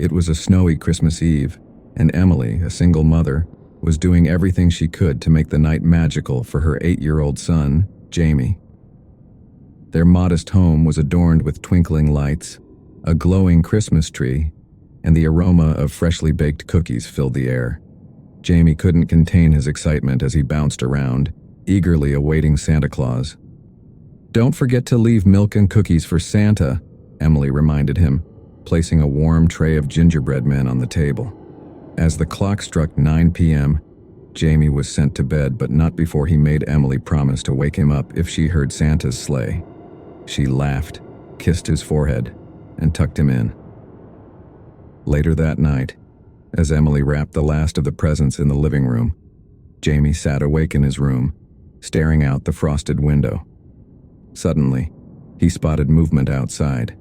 It was a snowy Christmas Eve, and Emily, a single mother, was doing everything she could to make the night magical for her 8-year-old son, Jamie. Their modest home was adorned with twinkling lights, a glowing Christmas tree, and the aroma of freshly baked cookies filled the air. Jamie couldn't contain his excitement as he bounced around, eagerly awaiting Santa Claus. "Don't forget to leave milk and cookies for Santa," Emily reminded him, placing a warm tray of gingerbread men on the table. As the clock struck 9 p.m., Jamie was sent to bed, but not before he made Emily promise to wake him up if she heard Santa's sleigh. She laughed, kissed his forehead, and tucked him in. Later that night, as Emily wrapped the last of the presents in the living room, Jamie sat awake in his room, staring out the frosted window. Suddenly, he spotted movement outside.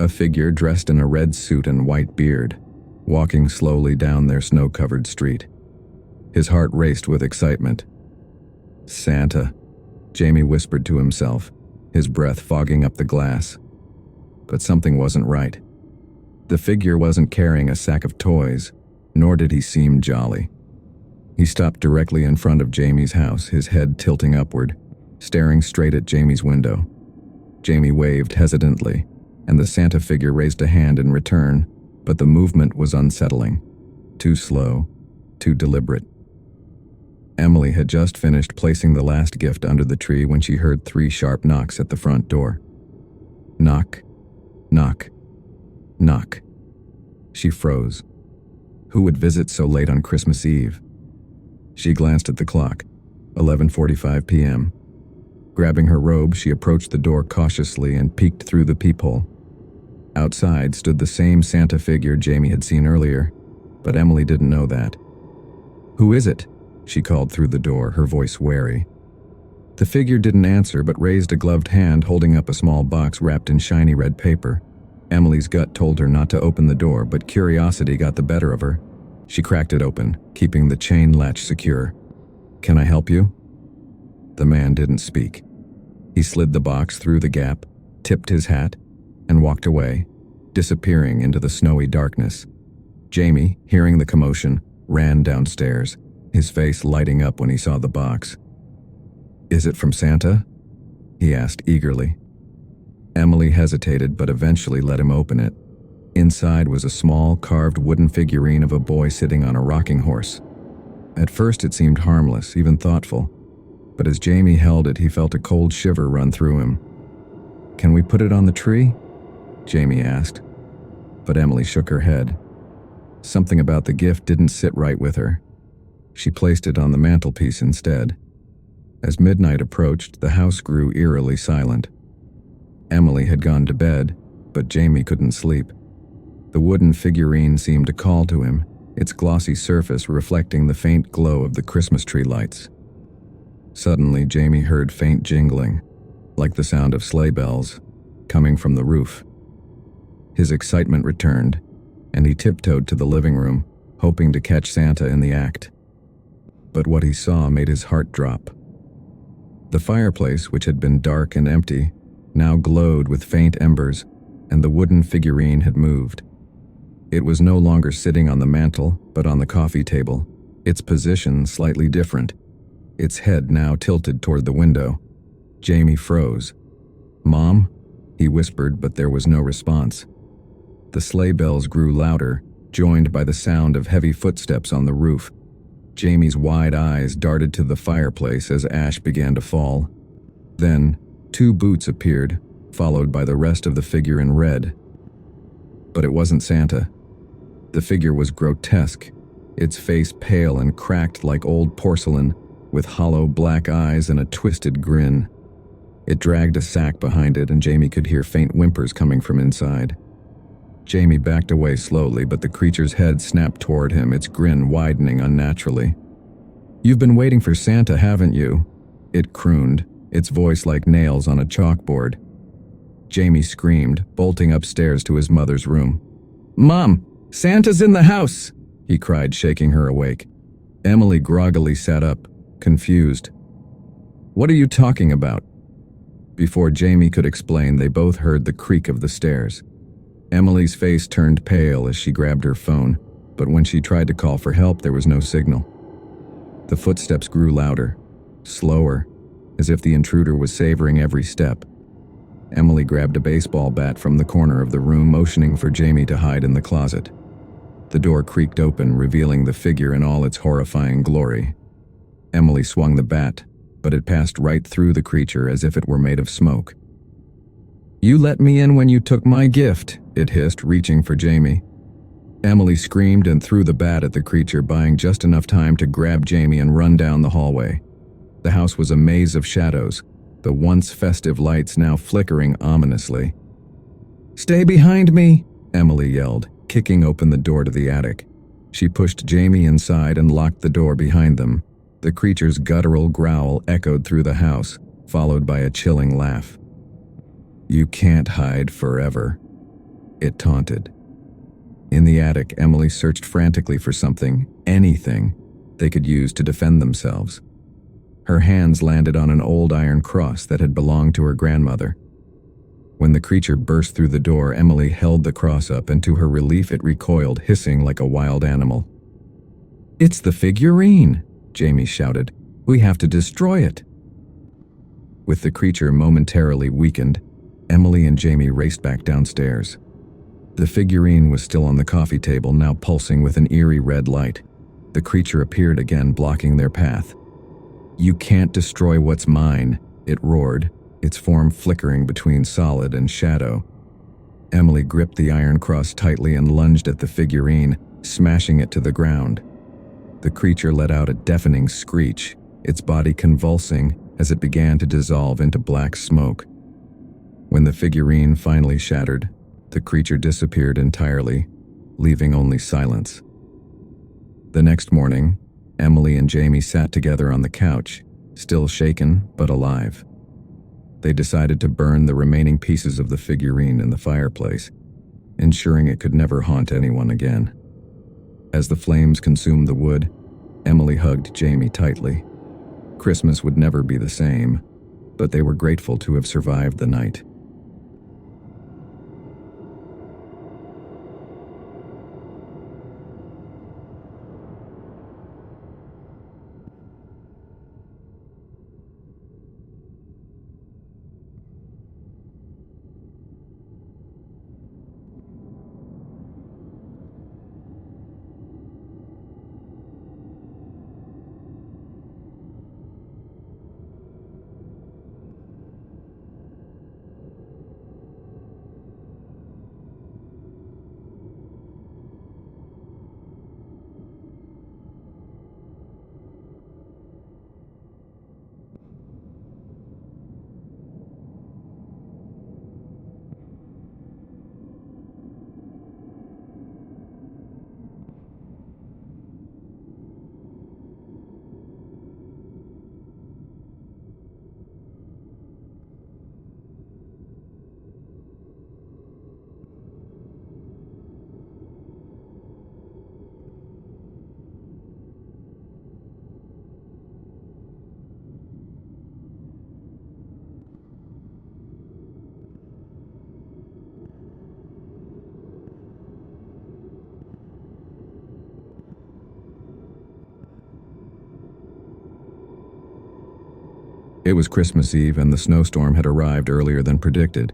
A figure dressed in a red suit and white beard, walking slowly down their snow-covered street. His heart raced with excitement. "Santa," Jamie whispered to himself, his breath fogging up the glass. But something wasn't right. The figure wasn't carrying a sack of toys, nor did he seem jolly. He stopped directly in front of Jamie's house, his head tilting upward, staring straight at Jamie's window. Jamie waved hesitantly, and the Santa figure raised a hand in return, but the movement was unsettling. Too slow, too deliberate. Emily had just finished placing the last gift under the tree when she heard 3 sharp knocks at the front door. Knock, knock, knock. She froze. Who would visit so late on Christmas Eve? She glanced at the clock, 11:45 p.m. Grabbing her robe, she approached the door cautiously and peeked through the peephole. Outside stood the same Santa figure Jamie had seen earlier, but Emily didn't know that. "Who is it?" she called through the door, her voice wary. The figure didn't answer but raised a gloved hand holding up a small box wrapped in shiny red paper. Emily's gut told her not to open the door, but curiosity got the better of her. She cracked it open, keeping the chain latch secure. "Can I help you?" The man didn't speak. He slid the box through the gap, tipped his hat, and walked away, disappearing into the snowy darkness. Jamie, hearing the commotion, ran downstairs, his face lighting up when he saw the box. "Is it from Santa?" he asked eagerly. Emily hesitated but eventually let him open it. Inside was a small, carved wooden figurine of a boy sitting on a rocking horse. At first it seemed harmless, even thoughtful, but as Jamie held it, he felt a cold shiver run through him. "Can we put it on the tree?" Jamie asked, but Emily shook her head. Something about the gift didn't sit right with her. She placed it on the mantelpiece instead. As midnight approached, the house grew eerily silent. Emily had gone to bed, but Jamie couldn't sleep. The wooden figurine seemed to call to him, its glossy surface reflecting the faint glow of the Christmas tree lights. Suddenly, Jamie heard faint jingling, like the sound of sleigh bells, coming from the roof. His excitement returned, and he tiptoed to the living room, hoping to catch Santa in the act. But what he saw made his heart drop. The fireplace, which had been dark and empty, now glowed with faint embers, and the wooden figurine had moved. It was no longer sitting on the mantel, but on the coffee table, its position slightly different, its head now tilted toward the window. Jamie froze. "Mom?" he whispered, but there was no response. The sleigh bells grew louder, joined by the sound of heavy footsteps on the roof. Jamie's wide eyes darted to the fireplace as ash began to fall. Then, 2 boots appeared, followed by the rest of the figure in red. But it wasn't Santa. The figure was grotesque, its face pale and cracked like old porcelain, with hollow black eyes and a twisted grin. It dragged a sack behind it, and Jamie could hear faint whimpers coming from inside. Jamie backed away slowly, but the creature's head snapped toward him, its grin widening unnaturally. "You've been waiting for Santa, haven't you?" it crooned, its voice like nails on a chalkboard. Jamie screamed, bolting upstairs to his mother's room. "Mom, Santa's in the house!" he cried, shaking her awake. Emily groggily sat up, confused. "What are you talking about?" Before Jamie could explain, they both heard the creak of the stairs. Emily's face turned pale as she grabbed her phone, but when she tried to call for help, there was no signal. The footsteps grew louder, slower, as if the intruder was savoring every step. Emily grabbed a baseball bat from the corner of the room, motioning for Jamie to hide in the closet. The door creaked open, revealing the figure in all its horrifying glory. Emily swung the bat, but it passed right through the creature as if it were made of smoke. "You let me in when you took my gift," it hissed, reaching for Jamie. Emily screamed and threw the bat at the creature, buying just enough time to grab Jamie and run down the hallway. The house was a maze of shadows, the once festive lights now flickering ominously. "Stay behind me!" Emily yelled, kicking open the door to the attic. She pushed Jamie inside and locked the door behind them. The creature's guttural growl echoed through the house, followed by a chilling laugh. "You can't hide forever," it taunted. In the attic, Emily searched frantically for something, anything, they could use to defend themselves. Her hands landed on an old iron cross that had belonged to her grandmother. When the creature burst through the door, Emily held the cross up, and to her relief it recoiled, hissing like a wild animal. "It's the figurine!" Jamie shouted. "We have to destroy it!" With the creature momentarily weakened, Emily and Jamie raced back downstairs. The figurine was still on the coffee table, now pulsing with an eerie red light. The creature appeared again, blocking their path. "You can't destroy what's mine," it roared, its form flickering between solid and shadow. Emily gripped the iron cross tightly and lunged at the figurine, smashing it to the ground. The creature let out a deafening screech, its body convulsing as it began to dissolve into black smoke. When the figurine finally shattered, the creature disappeared entirely, leaving only silence. The next morning, Emily and Jamie sat together on the couch, still shaken but alive. They decided to burn the remaining pieces of the figurine in the fireplace, ensuring it could never haunt anyone again. As the flames consumed the wood, Emily hugged Jamie tightly. Christmas would never be the same, but they were grateful to have survived the night. It was Christmas Eve, and the snowstorm had arrived earlier than predicted.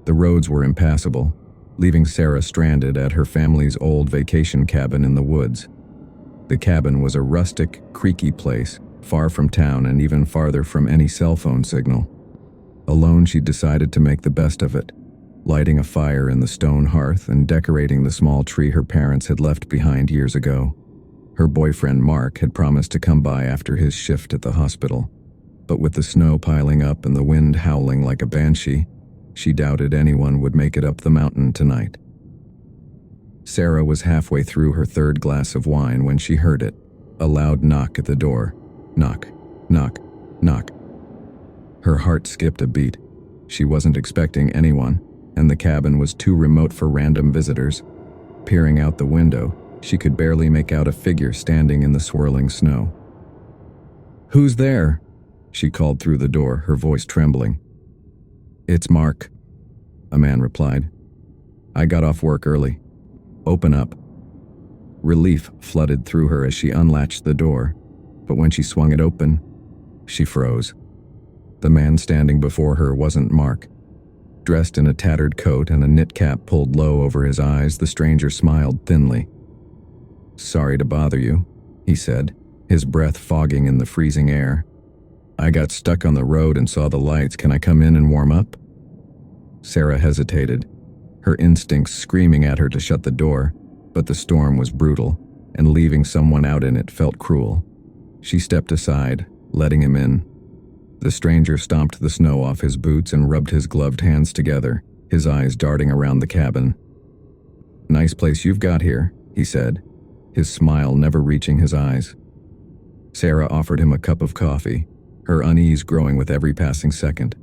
The roads were impassable, leaving Sarah stranded at her family's old vacation cabin in the woods. The cabin was a rustic, creaky place, far from town and even farther from any cell phone signal. Alone, she decided to make the best of it, lighting a fire in the stone hearth and decorating the small tree her parents had left behind years ago. Her boyfriend Mark had promised to come by after his shift at the hospital, but with the snow piling up and the wind howling like a banshee, she doubted anyone would make it up the mountain tonight. Sarah was halfway through her third glass of wine when she heard it, a loud knock at the door. Knock, knock, knock. Her heart skipped a beat. She wasn't expecting anyone, and the cabin was too remote for random visitors. Peering out the window, she could barely make out a figure standing in the swirling snow. "Who's there?" she called through the door, her voice trembling. "It's Mark," a man replied. I got off work early. Open up. Relief flooded through her as she unlatched the door, but when she swung it open, she froze. The man standing before her wasn't Mark. Dressed in a tattered coat and a knit cap pulled low over his eyes, the stranger smiled thinly. "Sorry to bother you," he said, his breath fogging in the freezing air. "I got stuck on the road and saw the lights. Can I come in and warm up?" Sarah hesitated, her instincts screaming at her to shut the door, but the storm was brutal, and leaving someone out in it felt cruel. She stepped aside, letting him in. The stranger stomped the snow off his boots and rubbed his gloved hands together, his eyes darting around the cabin. "Nice place you've got here," he said, his smile never reaching his eyes. Sarah offered him a cup of coffee, her unease growing with every passing second.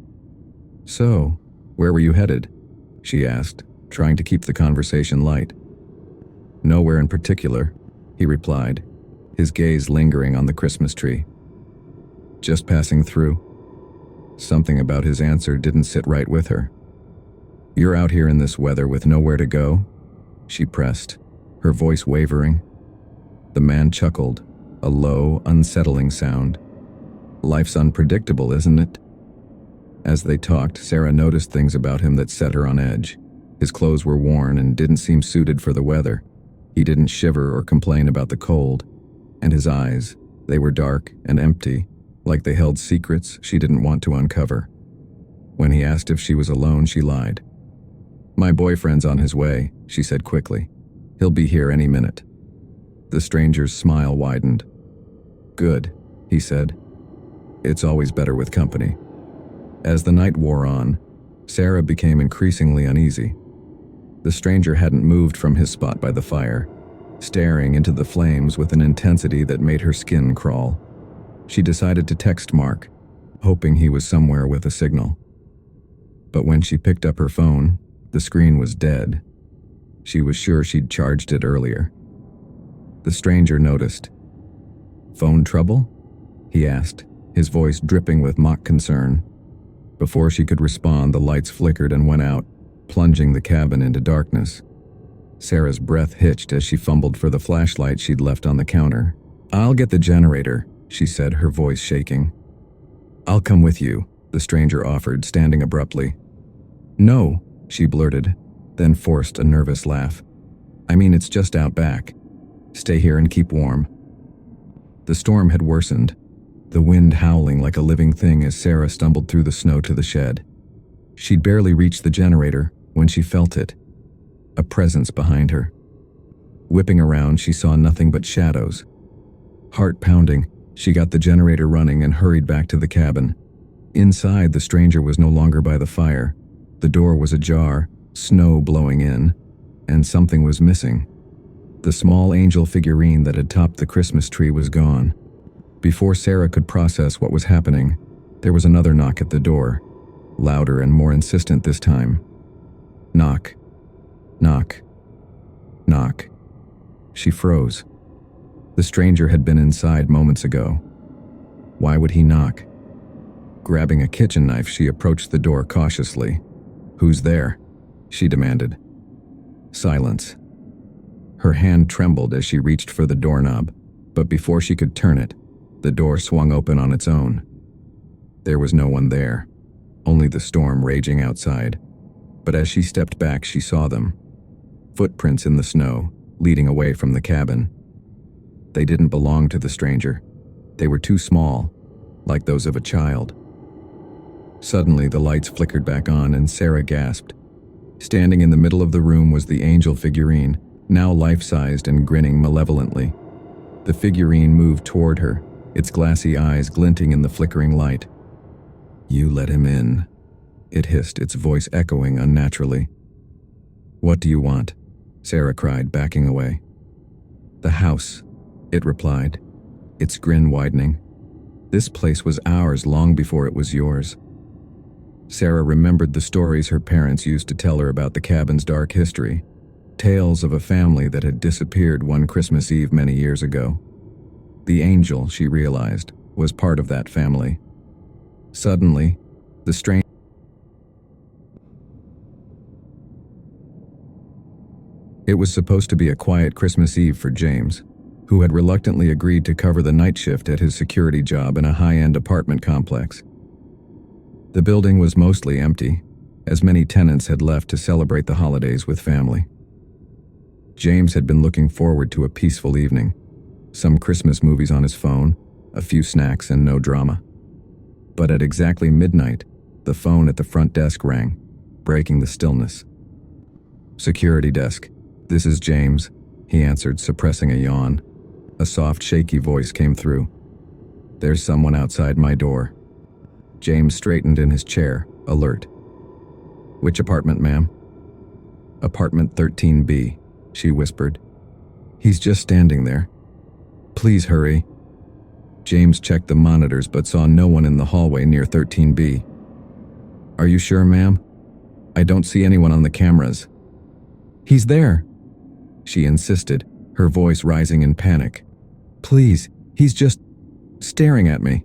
"So, where were you headed?" she asked, trying to keep the conversation light. "Nowhere in particular," he replied, his gaze lingering on the Christmas tree. "Just passing through." Something about his answer didn't sit right with her. "You're out here in this weather with nowhere to go?" she pressed, her voice wavering. The man chuckled, a low, unsettling sound. "Life's unpredictable, isn't it?" As they talked, Sarah noticed things about him that set her on edge. His clothes were worn and didn't seem suited for the weather. He didn't shiver or complain about the cold. And his eyes, they were dark and empty, like they held secrets she didn't want to uncover. When he asked if she was alone, she lied. "My boyfriend's on his way," she said quickly. "He'll be here any minute." The stranger's smile widened. "Good," he said. "It's always better with company." As the night wore on, Sarah became increasingly uneasy. The stranger hadn't moved from his spot by the fire, staring into the flames with an intensity that made her skin crawl. She decided to text Mark, hoping he was somewhere with a signal. But when she picked up her phone, the screen was dead. She was sure she'd charged it earlier. The stranger noticed. "Phone trouble?" he asked, his voice dripping with mock concern. Before she could respond, the lights flickered and went out, plunging the cabin into darkness. Sarah's breath hitched as she fumbled for the flashlight she'd left on the counter. "I'll get the generator," she said, her voice shaking. "I'll come with you," the stranger offered, standing abruptly. "No," she blurted, then forced a nervous laugh. "I mean, it's just out back. Stay here and keep warm." The storm had worsened, the wind howling like a living thing as Sarah stumbled through the snow to the shed. She'd barely reached the generator when she felt it, a presence behind her. Whipping around, she saw nothing but shadows. Heart pounding, she got the generator running and hurried back to the cabin. Inside, the stranger was no longer by the fire. The door was ajar, snow blowing in, and something was missing. The small angel figurine that had topped the Christmas tree was gone. Before Sarah could process what was happening, there was another knock at the door, louder and more insistent this time. Knock. Knock. Knock. She froze. The stranger had been inside moments ago. Why would he knock? Grabbing a kitchen knife, she approached the door cautiously. "Who's there?" she demanded. Silence. Her hand trembled as she reached for the doorknob, but before she could turn it, the door swung open on its own. There was no one there, only the storm raging outside. But as she stepped back, she saw them. Footprints in the snow, leading away from the cabin. They didn't belong to the stranger. They were too small, like those of a child. Suddenly, the lights flickered back on and Sarah gasped. Standing in the middle of the room was the angel figurine, now life-sized and grinning malevolently. The figurine moved toward her, its glassy eyes glinting in the flickering light. "You let him in," it hissed, its voice echoing unnaturally. "What do you want?" Sarah cried, backing away. "The house," it replied, its grin widening. "This place was ours long before it was yours." Sarah remembered the stories her parents used to tell her about the cabin's dark history, tales of a family that had disappeared one Christmas Eve many years ago. The angel, she realized, was part of that family. Suddenly, the strange It was supposed to be a quiet Christmas Eve for James, who had reluctantly agreed to cover the night shift at his security job in a high-end apartment complex. The building was mostly empty, as many tenants had left to celebrate the holidays with family. James had been looking forward to a peaceful evening, some Christmas movies on his phone, a few snacks, and no drama. But at exactly midnight, the phone at the front desk rang, breaking the stillness. "Security desk. This is James," he answered, suppressing a yawn. A soft, shaky voice came through. "There's someone outside my door." James straightened in his chair, alert. "Which apartment, ma'am?" "Apartment 13B, she whispered. "He's just standing there. Please hurry." James checked the monitors but saw no one in the hallway near 13B. "Are you sure, ma'am? I don't see anyone on the cameras." "He's there," she insisted, her voice rising in panic. "Please, he's just staring at me."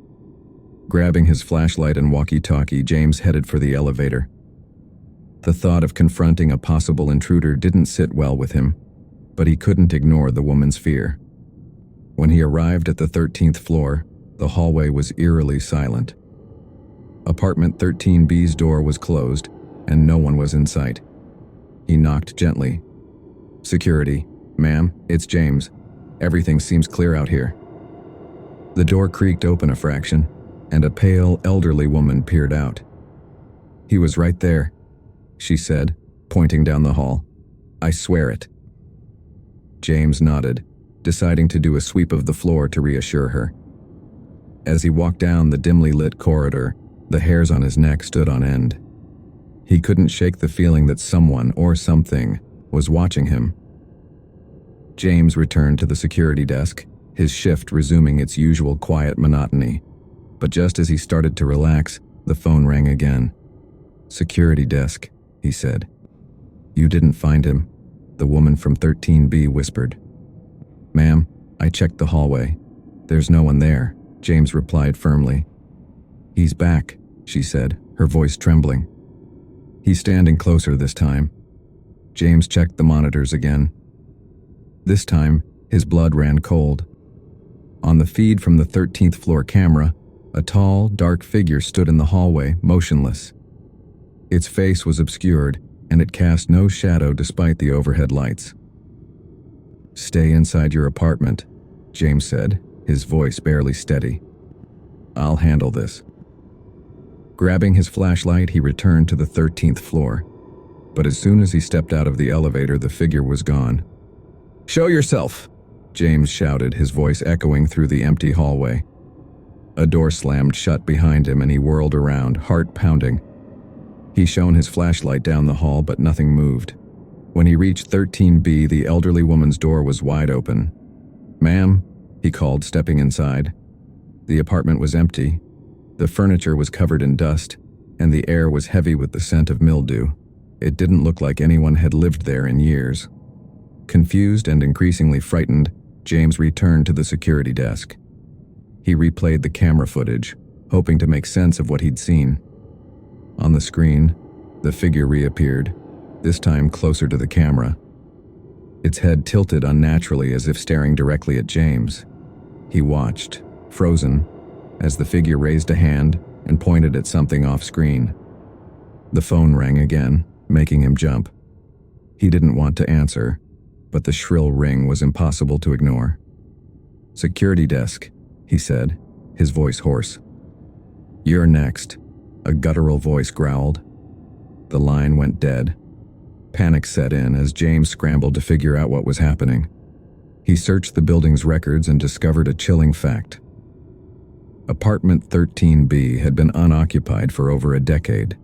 Grabbing his flashlight and walkie-talkie, James headed for the elevator. The thought of confronting a possible intruder didn't sit well with him, but he couldn't ignore the woman's fear. When he arrived at the 13th floor, the hallway was eerily silent. Apartment 13B's door was closed, and no one was in sight. He knocked gently. "Security, ma'am, it's James. Everything seems clear out here." The door creaked open a fraction, and a pale, elderly woman peered out. "He was right there," she said, pointing down the hall. "I swear it." James nodded, deciding to do a sweep of the floor to reassure her. As he walked down the dimly lit corridor, the hairs on his neck stood on end. He couldn't shake the feeling that someone or something was watching him. James returned to the security desk, his shift resuming its usual quiet monotony. But just as he started to relax, the phone rang again. "Security desk," he said. "You didn't find him," the woman from 13B whispered. "Ma'am, I checked the hallway. There's no one there," James replied firmly. "He's back," she said, her voice trembling. "He's standing closer this time." James checked the monitors again. This time, his blood ran cold. On the feed from the 13th floor camera, a tall, dark figure stood in the hallway, motionless. Its face was obscured, and it cast no shadow despite the overhead lights. "Stay inside your apartment," James said, his voice barely steady. "I'll handle this." Grabbing his flashlight, he returned to the 13th floor. But as soon as he stepped out of the elevator, the figure was gone. "Show yourself!" James shouted, his voice echoing through the empty hallway. A door slammed shut behind him and he whirled around, heart pounding. He shone his flashlight down the hall, but nothing moved. When he reached 13B, the elderly woman's door was wide open. "Ma'am," he called, stepping inside. The apartment was empty. The furniture was covered in dust, and the air was heavy with the scent of mildew. It didn't look like anyone had lived there in years. Confused and increasingly frightened, James returned to the security desk. He replayed the camera footage, hoping to make sense of what he'd seen. On the screen, the figure reappeared, this time closer to the camera. Its head tilted unnaturally as if staring directly at James. He watched, frozen, as the figure raised a hand and pointed at something off-screen. The phone rang again, making him jump. He didn't want to answer, but the shrill ring was impossible to ignore. "Security desk," he said, his voice hoarse. "You're next," a guttural voice growled. The line went dead. Panic set in as James scrambled to figure out what was happening. He searched the building's records and discovered a chilling fact. Apartment 13B had been unoccupied for over a decade.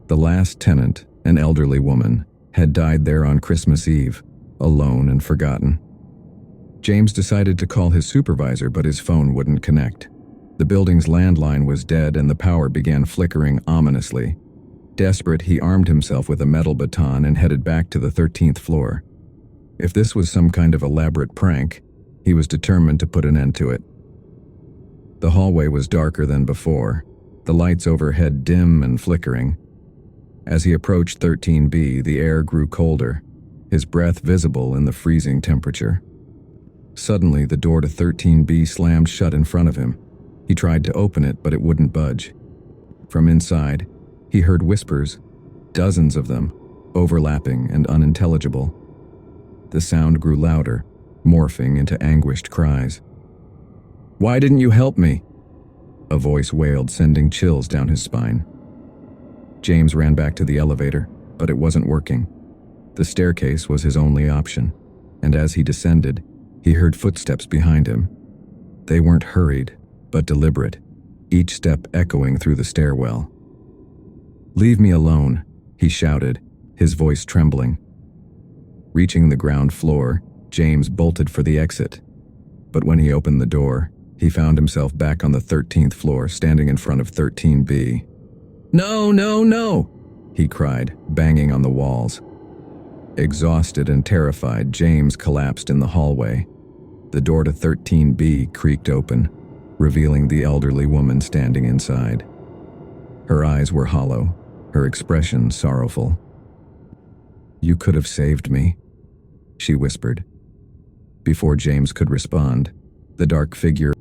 The last tenant, an elderly woman, had died there on Christmas Eve, alone and forgotten. James decided to call his supervisor, but his phone wouldn't connect. The building's landline was dead and the power began flickering ominously. Desperate, he armed himself with a metal baton and headed back to the 13th floor. If this was some kind of elaborate prank, he was determined to put an end to it. The hallway was darker than before, the lights overhead dim and flickering. As he approached 13B, the air grew colder. his breath visible in the freezing temperature. Suddenly, the door to 13B slammed shut in front of him. He tried to open it, but it wouldn't budge. From inside, he heard whispers, dozens of them, overlapping and unintelligible. The sound grew louder, morphing into anguished cries. "Why didn't you help me?" a voice wailed, sending chills down his spine. James ran back to the elevator, but it wasn't working. The staircase was his only option, and as he descended, he heard footsteps behind him. They weren't hurried, but deliberate, each step echoing through the stairwell. "Leave me alone," he shouted, his voice trembling. Reaching the ground floor, James bolted for the exit. But when he opened the door, he found himself back on the 13th floor, standing in front of 13B. "No, no, no!" he cried, banging on the walls. Exhausted and terrified, James collapsed in the hallway. The door to 13B creaked open, revealing the elderly woman standing inside. Her eyes were hollow, her expression sorrowful. "You could have saved me," she whispered. Before James could respond, the dark figure